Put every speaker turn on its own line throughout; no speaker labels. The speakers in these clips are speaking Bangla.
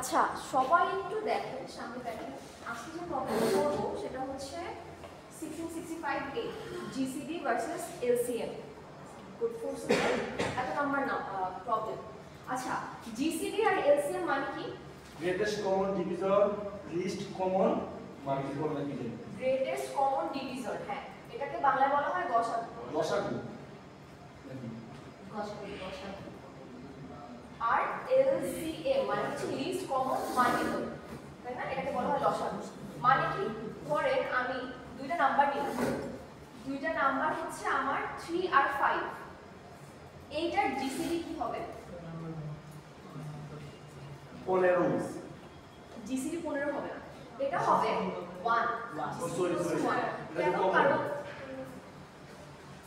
আচ্ছা সবাই একটু দেখেন, সামনে দেখেন। আজকে যে প্রবলেম করবো সেটা হচ্ছে 1665A GCD versus LCM. Good force এত নাম্বার না প্রবলেম। আচ্ছা জিসিডি আর এলসিএম মানে কি?
Greatest common divisor, list common multiple কি?
গ্রেটেস্ট কমন ডিভিজর, হ্যাঁ এটাকে বাংলায় বলা হয় গসাগু।
গসাগু
আর এলসিএম মানে হচ্ছে লিস্ট কমন মাল্টিপল, তাই না? এটাকে বলা হয় লসাগু। মানে কি, ধরেন আমি দুইটা নাম্বার নিলাম, দুইটা নাম্বার হচ্ছে আমার 3 আর 5, এইটার জিসিডি কি হবে?
15।
জিসিডি 15 হবে না, এটা হবে 1। কেন? কারণ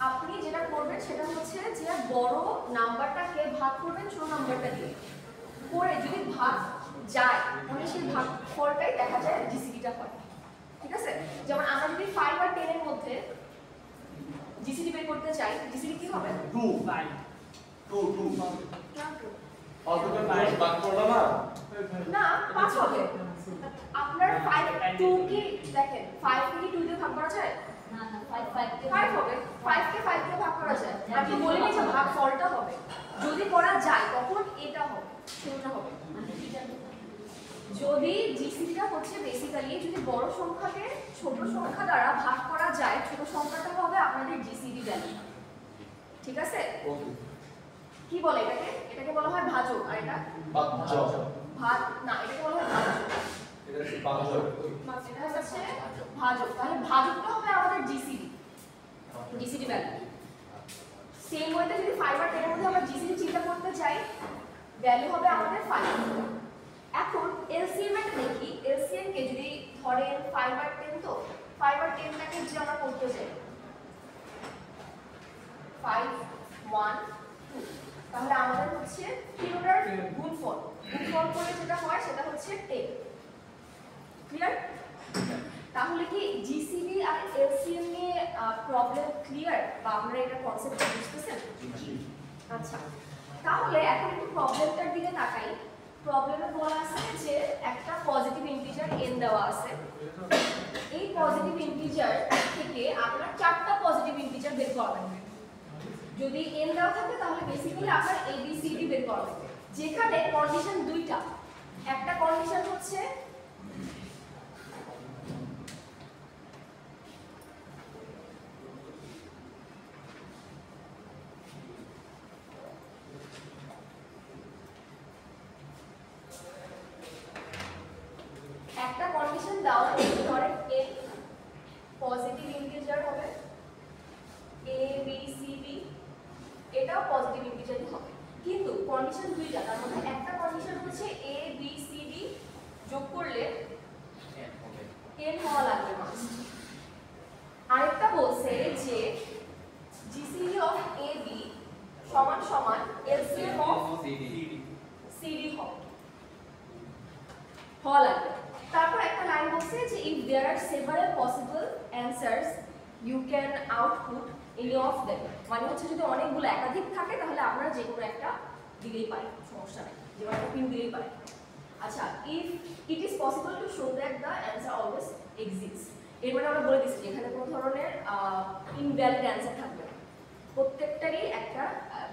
আপনি যেটা করবেন সেটা হচ্ছে যে বড় নাম্বারটাকে ভাগ করবেন ছোট নাম্বারটা দিয়ে, করে যদি ভাগ যায় তাহলে সেই ভাগ ফলটাই দেখা যায় জিসিডিটা হয়। ঠিক আছে? যেমন আমরা যদি 5 আর 10 এর মধ্যে জিসিডি বের করতে চাই, জিসিডি কি হবে?
2 অতটা 5 ভাগ করলাম
না 5 হবে। আপনার 5 2 কি দেখেন 5 কে 2 দিয়ে ভাগ করা যায়?
না 5
হবে। 5 কে 5 দিয়ে ভাগ করা যায়। আমি বলিনি যে ভাগ ফলটা হবে। যদি করা যায় তখন এটা হবে, ছোটটা হবে। যদি জিসিডিটা হচ্ছে বেসিক্যালি যদি বড় সংখ্যাকে ছোট সংখ্যা দ্বারা ভাগ করা যায়, ছোট সংখ্যাটা হবে আপনাদের জিসিডি ভ্যালু। ঠিক আছে?
ওকে।
কি বলে এটাকে? এটাকে বলা হয় ভাজক। আর এটা
ভাজক।
ভাগ না, এটাকে বলা হয় ভাজক।
এটা হচ্ছে ভাজক।
এটা হচ্ছে ভাজক। তাহলে ভাজকটা হবে আমাদের জিসিডি, জিসিডি ভ্যালু। সেম ওয়েতে যদি 5 আর 10 এর মধ্যে আমরা জিসিডি চিন্তা করতে চাই, ভ্যালু হবে আমাদের 5। এখন এলসিএম এর দেখি, এলসিএম কে যদি ধরেন 5 আর 10, তো 5 আর 10 টাকে যদি আমরা করতে চাই 5 1 2, তাহলে আমাদের হচ্ছে তিনটার গুণফল করে যেটা হয় সেটা হচ্ছে 10। ক্লিয়ার? তাহলে কি জিসিডি আর এলসিএম নিয়ে প্রবলেম ক্লিয়ার, বা আপনারা এটা কনসেপ্টটা বুঝতেছেন? আচ্ছা তাহলে এখন একটু প্রবলেমটার দিকে তাকাই। প্রবলেমে বলা আছে যে একটা পজিটিভ ইন্টিজার n দেওয়া আছে, এই পজিটিভ ইন্টিজার থেকে আপনার 4টা পজিটিভ ইন্টিজার বের করবেন। যদি n দেওয়া থাকে তাহলে বেসিক্যালি আপনার a b c d বের করবেন, যেখানে কন্ডিশন দুইটা। একটা কন্ডিশন হচ্ছে দেওয়া, ধরেন n পজিটিভ ইন্টিজার হবে, a b c d এটাও পজিটিভ ইন্টিজারই হবে, কিন্তু কন্ডিশন দুইটা। তার মধ্যে একটা কন্ডিশন হচ্ছে a b c d যোগ করলে n হওয়া লাগবে মাস্ট। আরেকটা বলছে যে gcd অফ ab সমান সমান lcm অফ cd হওয়া লাগবে। তারপর একটা লাইন বলছে যে if there are several possible answers you can output any of them, মানে হচ্ছে যদি অনেকগুলো একাধিক থাকে তাহলে আমরা যে কোনো একটা দিলেই পারি, সমস্যা নেই, যে কোনো একটা পিন দিলেই পারি। আচ্ছা if it is possible to show that the answer always exists, এর মানে আমরা বলে দিচ্ছি এখানে কোনো ধরনের ইনভ্যালিড অ্যান্সার থাকবে না, প্রত্যেকটারই একটা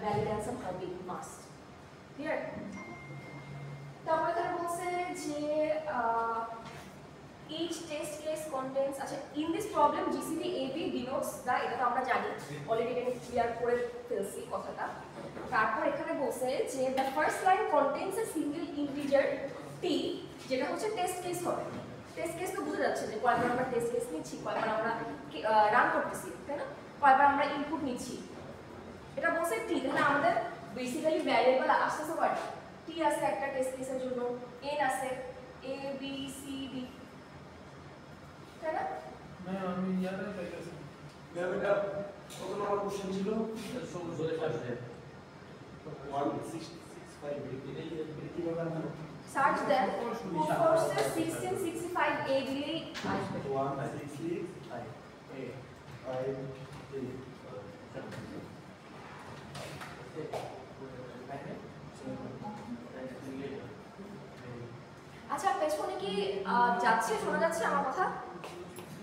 ভ্যালিড অ্যান্সার হবে মাস্ট। ক্লিয়ার? তারপরে এখানে বলছে যে each test case contains, আচ্ছা in this problem GCD AB denotes the, এটা তো আমরা জানি অলরেডি, এটা ক্লিয়ার করে ফেলছি কথাটা। তারপর এখানে বলছে যে the first line contains a single integer t, যেটা হচ্ছে টেস্ট কেস হবে। টেস্ট কেস তো বুঝে যাচ্ছে যে কয়বার আমরা টেস্ট কেস নিচ্ছি, কয়বার আমরা রান করতেছি, তাই না? কয়বার আমরা ইনপুট নিচ্ছি, এটা বলছে t। তাহলে আমাদের বেসিক্যালি ভ্যারিয়েবল আসতেছে কয়টা? t আছে একটা টেস্ট কেসের জন্য, n আছে, a b c d, তাই না?
না আমি ইয়াটা পাইতেছি।
এটা কত নম্বর কোশ্চেন ছিল? 1665 কিভাবে আমরা
সার্চ দেন কোর্সে 1665 a দিলেই আসবে।
1665 a 5 3
আচ্ছা পেছনে কি যাচ্ছে, শোনা যাচ্ছে আমার কথা?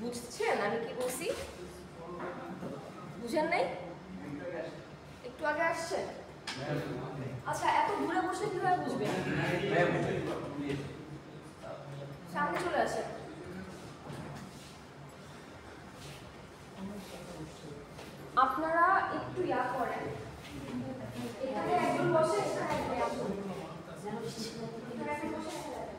বুঝছেন আমি কি বলছি? বুঝেন নাই? একটু আগে আসছেন? আচ্ছা এত দূরে বসে কিভাবে বুঝবেন? সামনে চলে আসেন। আপনারা একটু ইয়া করেন, এখানে একজন বসে, এখানে একজন বসে। এখানে একজন বসে, এখানে একজন।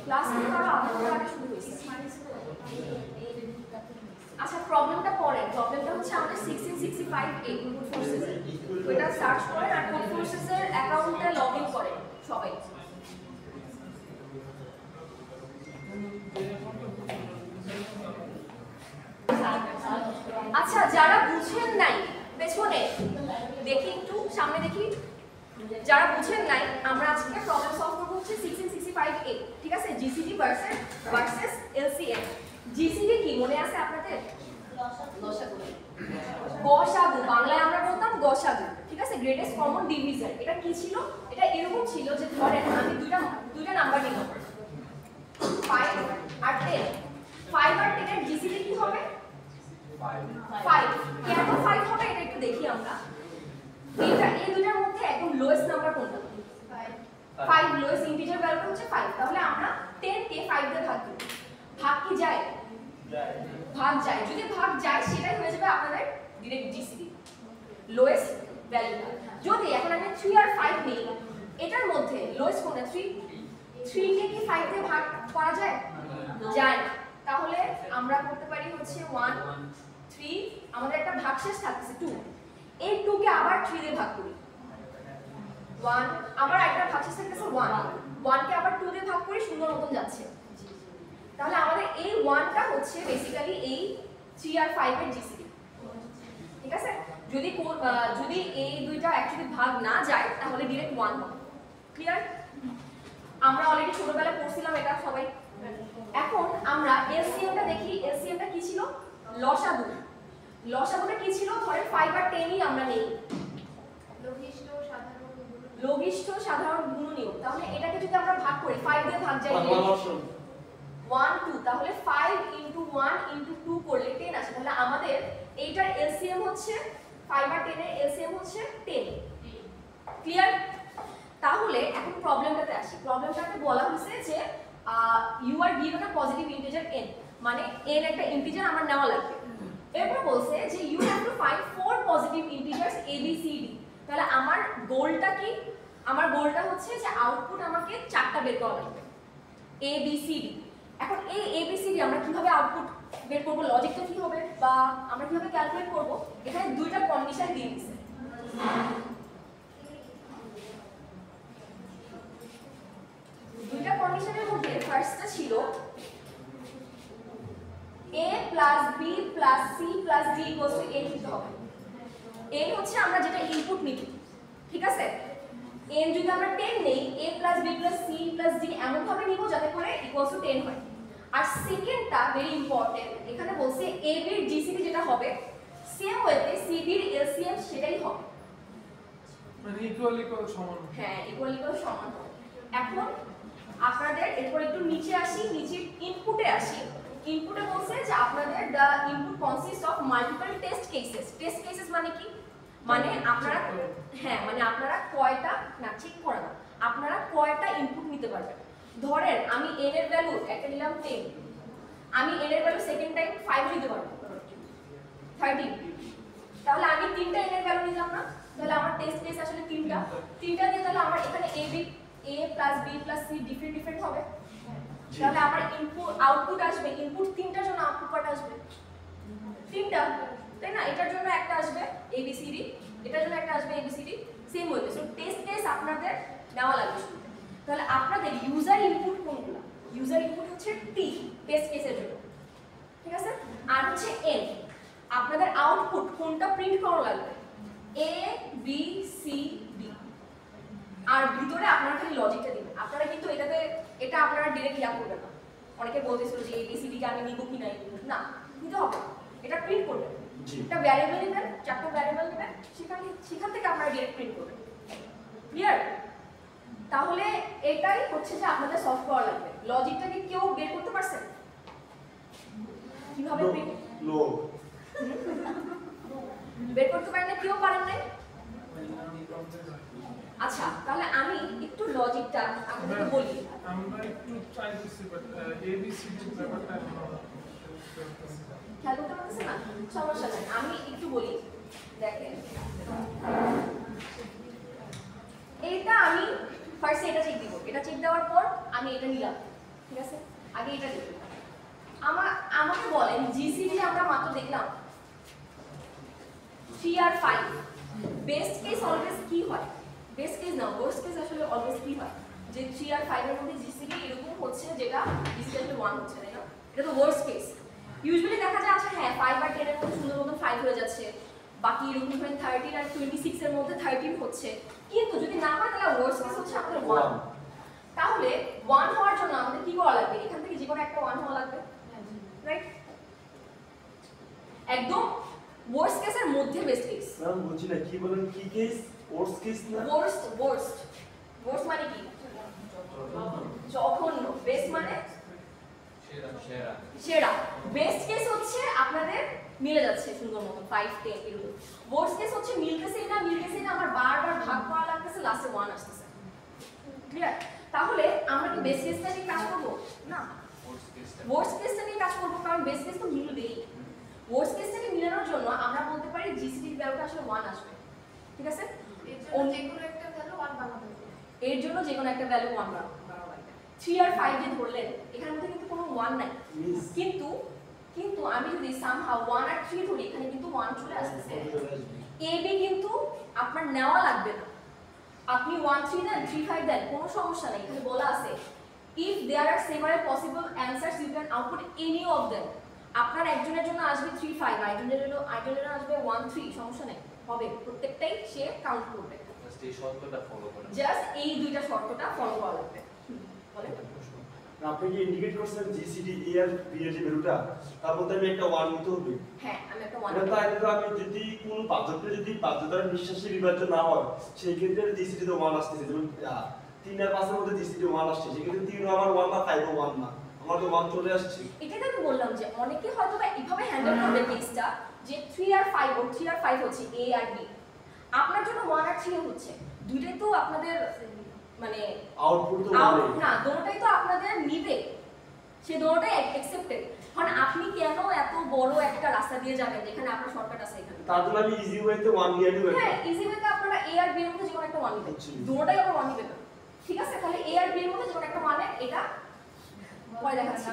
ক্লাস করা আপনাদের আগে শুরু হয়েছে। আচ্ছা প্রবলেমটা পড়েন। প্রবলেমটা হচ্ছে আমাদের 1665A ইনপুট ফোর্সেস। ওটা সার্চ করেন আর কোড ফোর্সেসের অ্যাকাউন্টে লগইন করেন সবাই। আচ্ছা যারা বুঝেন নাই পেছনে দেখি, একটু সামনে দেখি। যারা বুঝেন নাই আমরা আজকে প্রবলেম সলভ করব হচ্ছে 1665A, ঠিক আছে? GCD versus LCM. জিসিডি কি মনে আছে আপনাদের? গসাগু, বাংলায় আমরা বলতাম গসাগু, ঠিক আছে? Greatest common division. এটা কি ছিল? এটা এরকম ছিল যে ধরেন আমি দুইটা নাম্বার নিব, 5 আর 10। 5 আর 10 এর জিসিডি কি হবে? 5। কেন 5 হবে এটা একটু দেখি আমরা। এই দুইটার মধ্যে একদম লোয়েস্ট নাম্বার কোনটা? 5। লোয়েস্ট ইন্টিজার ভ্যালু হচ্ছে 5। তাহলে আমরা 10 কে 5 দিয়ে ভাগ দেব। ভাগ কি যায়? ভাগ যায়। যদি ভাগ যায় সেটাই হয়ে যাবে আপনাদের ডাইরেক্ট জিসিডি, লোয়েস্ট ভ্যালুটা। যদি এখন আমি 3 আর 5 নেই, এটার মধ্যে লোয়েস্ট কোনটা? 3 কে কি 5 দিয়ে ভাগ করা যায়? যায় না। তাহলে আমরা করতে পারি হচ্ছে 1 3, আমাদের একটা ভাগশেষ থাকছে 2। এই 2 কে আবার 3 দিয়ে ভাগ করি, 1, আবার একটা ভাগশেষ থাকছে 1 কে আবার 2 দিয়ে ভাগ করি, সুন্দর মতন যাচ্ছে। তাহলে আমাদের এই 1টা হচ্ছে বেসিক্যালি এই 3 আর 5 এর জিসিডি, ঠিক আছে? যদি এই দুইটা অ্যাকচুয়ালি ভাগ না যায় তাহলে ডাইরেক্ট 1 হবে। ক্লিয়ার? আমরা অলরেডি ছোটবেলায় পড়ছিলাম এটা সবাই। এখন আমরা এলসিএমটা দেখি। এলসিএমটা কি ছিল? লসাগু। লসাগুটা কি ছিল? ধরেন 5 আর 10ই আমরা নেই, লঘিষ্ঠ সাধারণ গুণনীয়ক। তাহলে এটাকে যদি আমরা ভাগ করি, 5 দিয়ে ভাগ যায় 1 2, তাহলে 5 * 1 * 2 করলে 10 আসে। তাহলে আমাদের এইটার এলসিএম হচ্ছে 5 আর 10 এর এলসিএম হচ্ছে 10। ক্লিয়ার? তাহলে এখন প্রবলেমটাতে আসি। প্রবলেমটাতে বলা হয়েছে যে you are given a positive integer n, মানে n একটা ইন্টিজার আমার নেওয়া লাগবে। এরপর বলছে যে you have to find 4 positive integers a b c d। তাহলে আমার গোলটা কি? আমার গোলটা হচ্ছে যে আউটপুট আমাকে 4টা বের করা লাগবে, a b c d। এখন এই a b c d আমরা কিভাবে আউটপুট বের করব, লজিকটা কি হবে বা আমরা কিভাবে ক্যালকুলেট করব? এখানে দুইটা কন্ডিশন দিয়ে দিয়েছে। দুইটা কন্ডিশনের মধ্যে ফার্স্টটা ছিল a + b + c + d = n নিতে হবে। n হচ্ছে আমরা যেটা ইনপুট নিব, ঠিক আছে? n যদি আমরা 10 নেই, a + b + c + d এমন ভাবে নিব যাতে করে = 10 হয়। আর সেকেন্ডটা ভেরি ইম্পর্টেন্ট, এখানে বলছে a b এর জিসিডি যেটা হবে সেম ওয়েতে c d এর এলসিএম সেটাই হবে,
মানে ইকুয়ালি সমান।
হ্যাঁ ইকুয়ালি সমান হবে। এখন আপনাদের এরপর একটু নিচে আসি, নিচে ইনপুটে আসি। ইনপুটে বলছে যে আপনাদের the input consists of multiple test cases। Test cases মানে কি? মানে আপনারা, হ্যাঁ মানে আপনারা কয়টা, না ঠিক করে না, আপনারা কয়টা ইনপুট নিতে পারবেন। ধরেন আমি n এর ভ্যালু একটা নিলাম 10, আমি n এর ভ্যালু সেকেন্ড টাইম 5 নিতে পারবো 13। তাহলে আমি 3টা n এর ভ্যালু নিলাম না, তাহলে আমার টেস্ট কেস আসলে 3টা দিয়ে তাহলে আমার এখানে a + b + c ডিফারেন্ট হবে। তাহলে আমার ইনপুট আউটপুট আসবে, ইনপুট 3টার জন্য আউটপুট কয়টা আসবে? 3টা, তাই না? এটার জন্য একটা আসবে ABCD, এটার জন্য একটা আসবে ABCD, সেম ওয়েতে। সো টেস্ট কেস আপনাদের নেওয়া লাগবে শুরুতে। তাহলে আপনাদের ইউজার ইনপুট কোনগুলো? ইউজার ইনপুট হচ্ছে T টেস্ট কেসের জন্য, ঠিক আছে? আর হচ্ছে N, আপনাদের আউটপুট কোনটা প্রিন্ট করা লাগবে? A B C D। আর ভিতরে আপনারা খালি লজিকটা দিবেন। আপনারা কিন্তু এটা আপনারা ডাইরেক্ট ইয়া করবেন না, অনেকে বলতেছিল যে ABCD কে আমি নিব কি নাই, না নিতে হবে না। এটা প্রিন্ট করবেন,
জি।
একটা ভ্যারিয়েবল নেবেন, চারটা ভ্যারিয়েবল নেবেন, সেখান থেকে আপনারা ডিরেক্ট প্রিন্ট করবেন। ক্লিয়ার? তাহলে এটাই হচ্ছে যে আপনাদের সলভ করা লাগবে। লজিকটা কি কেউ বের করতে পারছেন কিভাবে প্রিন্ট
নো
বের করতে পারেন না? কেউ পারেন নাই? আচ্ছা, তাহলে আমি একটু লজিকটা আপনাদেরকে বলি।
আমরা একটু ট্রাই করছি বাট এবিসিডি ব্যাপারটা
খেয়াল করতে পারতেছেন না? সমস্যা নেই, আমি একটু বলি। দেখেন, এইটা আমি ফার্স্টে এটা চেক দিব, এটা চেক দেওয়ার পর আমি এটা নিলাম, ঠিক আছে? আগে এটা দেখি। আমাকে বলেন জিসিডি আমরা মাত্র দেখলাম 3 আর 5, বেস্ট কেস অলওয়েজ কি হয়? বেস্ট কেস না, ওয়ার্স্ট কেস আসলে অলওয়েজ কি হয় যে 3 আর 5 এর মধ্যে জিসিডি এরকম হচ্ছে যেটা জিসিডি 1 হচ্ছে, তাই না? এটা তো ওয়ার্স্ট কেস। ইউজুয়ালি দেখা যায় আচ্ছা হ্যাঁ 5 আর 10 এর মধ্যে সুন্দর মতো 5 হয়ে যাচ্ছে, বাকি এরকম ধরেন 13 আর 26 এর মধ্যে 13 হচ্ছে, কিন্তু যদি না হয় তাহলে ওয়ার্স্ট কেস হচ্ছে আপনার 1। তাহলে 1 হওয়ার জন্য আমাদের কি করা লাগবে? এখান থেকে যে কোনো একটা 1 হওয়া লাগবে, রাইট? একদম ওয়ার্স্ট কেসের মধ্যে বেস্ট কেস।
ম্যাম বুঝি না কি বলেন, কি কেস? ওয়ার্স্ট কেস না?
ওয়ার্স্ট মানে কি? জঘন্য। বেস্ট মানে সেরা। বেস্ট কেস হচ্ছে আপনাদের মিলে যাচ্ছে সুন্দর মতো 5 10 এরকম। ওয়ার্স্ট কেস হচ্ছে মিলতেছেই না, আমার বারবার ভাগ করা লাগতেছে, লাস্টে 1 আসতেছে। ক্লিয়ার? তাহলে আমরা কি বেস্ট কেসটা নিয়ে কাজ করব? না, ওয়ার্স্ট কেসটা নিয়ে কাজ করব, কারণ বেস্ট কেস তো মিলবেই। ওয়ার্স্ট কেসটাকে মিলানোর জন্য আমরা বলতে পারি জিসিডি এর ভ্যালুটা আসলে 1 আসবে, ঠিক আছে? এর জন্য যে কোনো একটা ভ্যালু 1 বানানো লাগবে। 3 আর 5 যে ধরলেন এখানের মধ্যে কিন্তু কোনো 1 নাই, কিন্তু আমি যদি সামহাউ 1 আর 3 ধরি এখানে কিন্তু 1 চলে আসতেছে। AB কিন্তু আপনার নেওয়া লাগবে না, আপনি 1 3 দেন 3 5 দেন, কোনো সমস্যা নেই। এখানে বলা আছে if there are several possible answers you can output any of them। আপনার একজনের জন্য আসবে 3 5, আরেকজনের জন্য আসবে 1 3, সমস্যা নেই, হবে, প্রত্যেকটাই সে কাউন্ট করবে। জাস্ট এই দুইটা শর্তটা ফলো করা লাগবে। বলেন
আপনি কি ইন্ডিকেট করছেন জিসিডি এ আর বি এর যে ভ্যালুটা, তার মধ্যে আমি একটা 1 নিতে হবে?
হ্যাঁ, আমি একটা 1
এটা তাই তো আমি যদি কোন পাঁচজনের যদি পাঁচজনের নিঃশ্বাসে বিভাজ্য না হয় সেই ক্ষেত্রে জিসিডি তো 1 আসতেছে, যেমন 3 আর 5 এর মধ্যে জিসিডি 1 আসছে, সেক্ষেত্রে 3 আমার 1 না 5 ও 1 না, আমার তো 1 চলে আসছে।
এটাই তো আমি বললাম যে অনেকে হয়তো বা এইভাবে হ্যান্ডেল করবে কেসটা যে 3 আর 5 ও 3 আর 5 হচ্ছে A আর B, আপনার জন্য 1 আর 3 হচ্ছে, দুইটাই তো আপনাদের মানে
আউটপুট তো
না, দুটোটাই তো আপনাদের নিবে, সে দুটোটাই অ্যাকসেপ্টেড। কারণ আপনি কেন এত বড় একটা রাস্তা দিয়ে যাবেন যেখানে আপনার শর্টকাট আছে এখানে?
তার জন্য আমি ইজি ওয়েতে 1 নিয়ে নিব।
হ্যাঁ, ইজি ওয়েতে আপনারা A আর B এর মধ্যে যে কোনো একটা 1 নেবেন, দুটোটাই আবার 1 নেবেন, ঠিক আছে? তাহলে A আর B এর মধ্যে যে কোনো একটা 1 নেন, এটা পরে দেখাচ্ছি,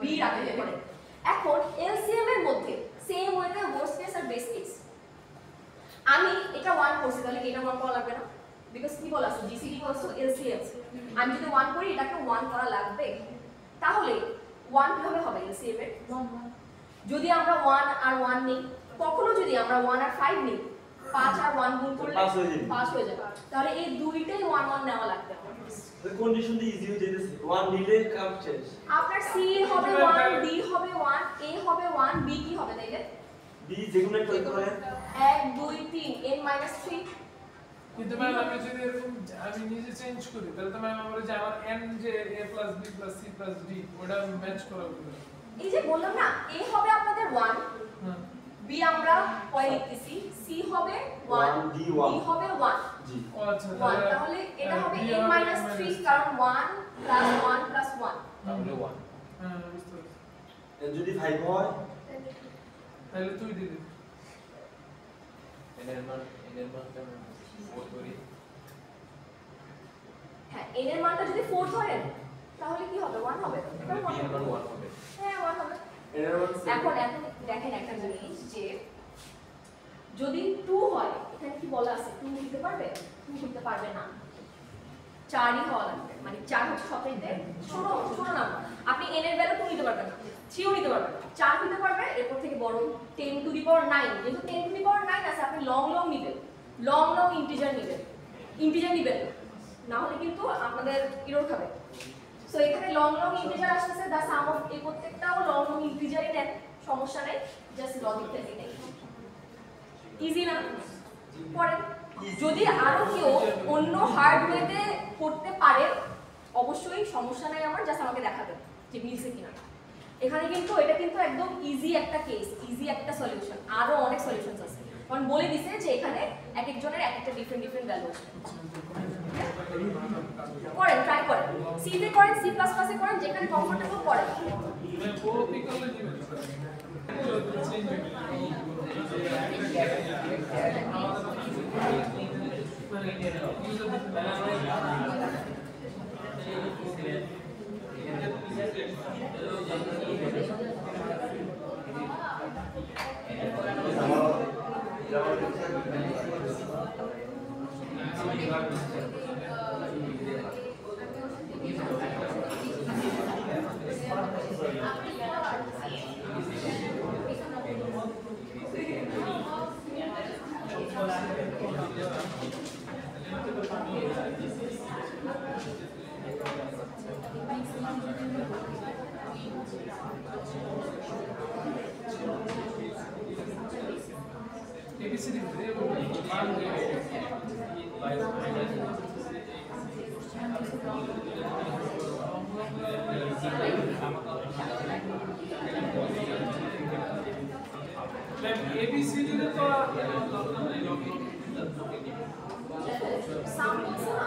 B রাখতে পারে। এখন এলসিএম এর মধ্যে সেম ওয়েতে ওয়ার্স্ট কেস আর বেস্ট কেস, আমি এটা 1 করছি, তাহলে এটা 1 করা লাগবে না, বিকজ কি বলা আছে জিসিডি ইকুয়ালস টু এলসিএম। আমি যদি 1 করি এটাকে 1 করা লাগবে, তাহলে 1 কিভাবে হবে এলসিএম এর?
1
যদি আমরা 1 আর 1 নেই, কখনো যদি আমরা 1 আর 5 নেই, 5 আর 1 গুণ করলে 5 হয়ে যাবে, তাহলে এই দুইটাই 1 1 নেওয়া লাগবে।
the কন্ডিশন দি ইজি হয়ে যাইতেছে, 1 নিলে কাম শেষ।
আপনার সি হবে 1, ডি হবে 1, এ হবে 1, বি কি হবে তাইলে?
বি যেকোনো একটা করে
1 2 3 n - 3।
কিন্তু ম্যাম আমি যদি এরকম আমি নিজে চেঞ্জ করি তাহলে তো ম্যাম আমরা যে আমার n যে a + b + c + d ওটা ম্যাচ করা হবে।
এই যে বললাম না, এ হবে আপনাদের 1,
হ্যাঁ
বি আমরা পরে লিখতেছি, সি হবে 1, ডি হবে 1।
জি
ও আচ্ছা
1, তাহলে এটা হবে n - 3, কারণ 1 + 1 + 1
তাহলে 1
হ্যাঁ বুঝতে পারছি।
যদি 5 হয়
তাহলে তুই দিবি
এর মান 4 করি।
হ্যাঁ, n এর মানটা যদি 4 ধরেন তাহলে কি হবে? 1 হবে, এটা
তাহলে b এর মান 1 হবে।
হ্যাঁ 1 হবে।
এর মান
এখন দেখেন একটা জিনিস, যে যদি 2 হয় এখানে কি বলা আছে 2 দিতে পারবে? 2 দিতে পারবে না, 4ই হওয়া লাগবে, মানে 4 হচ্ছে সবচেয়ে ছোট নাম্বার। আপনি n এর ভ্যালু 2 নিতে পারবেন না, 3ও নিতে পারবেন না, 4 নিতে পারবে, এরপর থেকে বড় 10⁹9, যেহেতু 10⁹9 আছে আপনি লং নিবেন, লং ইন্টিজার নিবেন না হলে কিন্তু আপনাদের এরর খাবে। সো এখানে লং লং ইন্টিজার আসছে দা সাম অফ এই প্রত্যেকটাও লং লং ইন্টিজারই নেন সমস্যা নাই জাস্ট লজিক থেকে নেই ইজি না পরে যদি আরো কেউ অন্য হার্ডওয়্যারে করতে পারে অবশ্যই সমস্যা নাই আমার জাস্ট আমাকে দেখাবেন যে মিলছে কিনা এখানে কিন্তু এটা কিন্তু একদম ইজি একটা কেস ইজি একটা সলিউশন আরো অনেক সলিউশনস আছে কারণ বলে দিছে যে এখানে এক একজনের এক একটা ডিফারেন্ট ভ্যালু আছে করেন ট্রাই করেন সি তে করেন সি প্লাস প্লাসে করেন যেখানে কমফোর্টেবল করেন
ABCD ABCD তো
সাউন্ড হচ্ছে না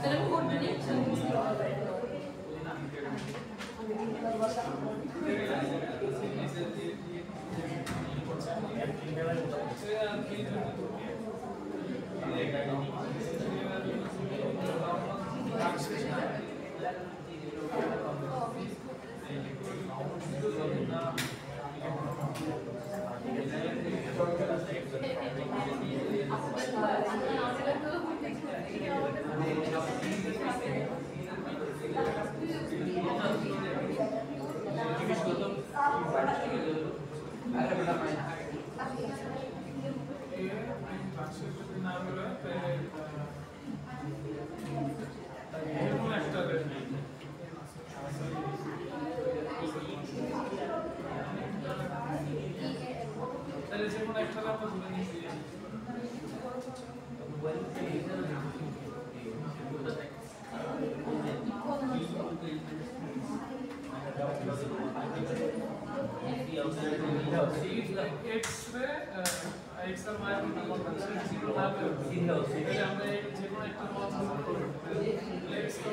Dalam code ni
তাহলে যে কোনো একটা আমরা ধরে নিয়েছি x রে x আর y এর নাম্বার আছে 0 না তাহলে আমরা যে কোনো একটা মান ধরে x তো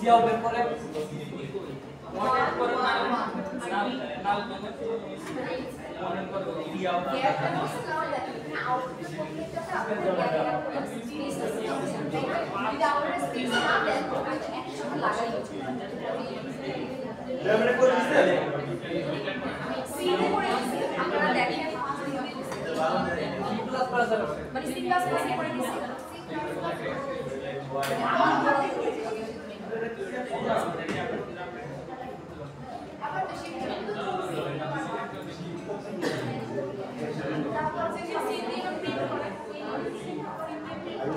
Siapa yang korek?
গ্যাপটা হচ্ছে না দেখেন এখানে আউটপুটের প্রত্যেকটাতে আপনাদের গ্যাপ স্পেস আছে যদি আমাদের স্পেস না দেন তাহলে একসাথে লাগাই
লেমনে করে দিছেন
সিনে করে দিছি আপনারা দেখেন মানে সি প্লাস প্লাস করে দিছি আবার তো শিখতে তারপর যে সি দিয়ে প্রিন্ট করে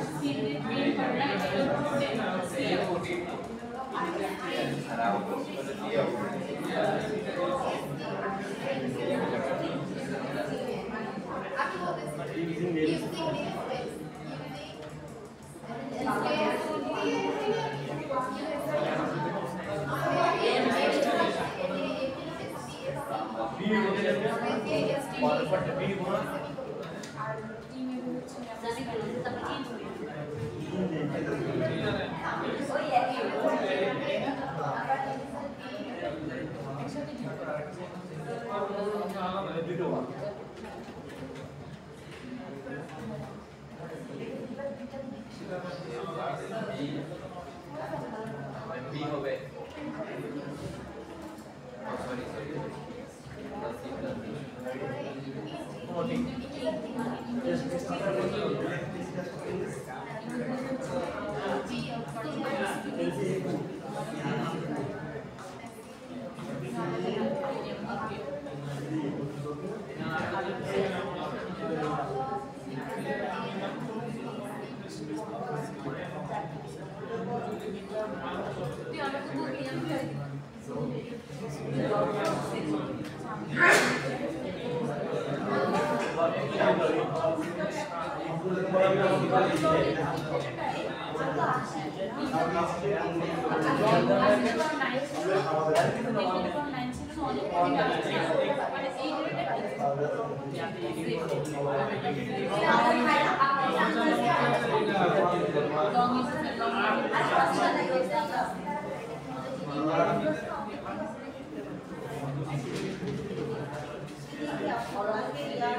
সি দিয়ে প্রিন্ট
বি হবে সরি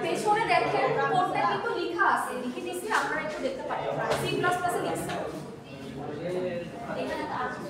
পেছনে দেখেন কোডটা কিন্তু লেখা আছে লিখে দিয়েছি আপনারা একটু দেখতে পারেন সি প্লাস প্লাসে লিখছি এখানে তো আছে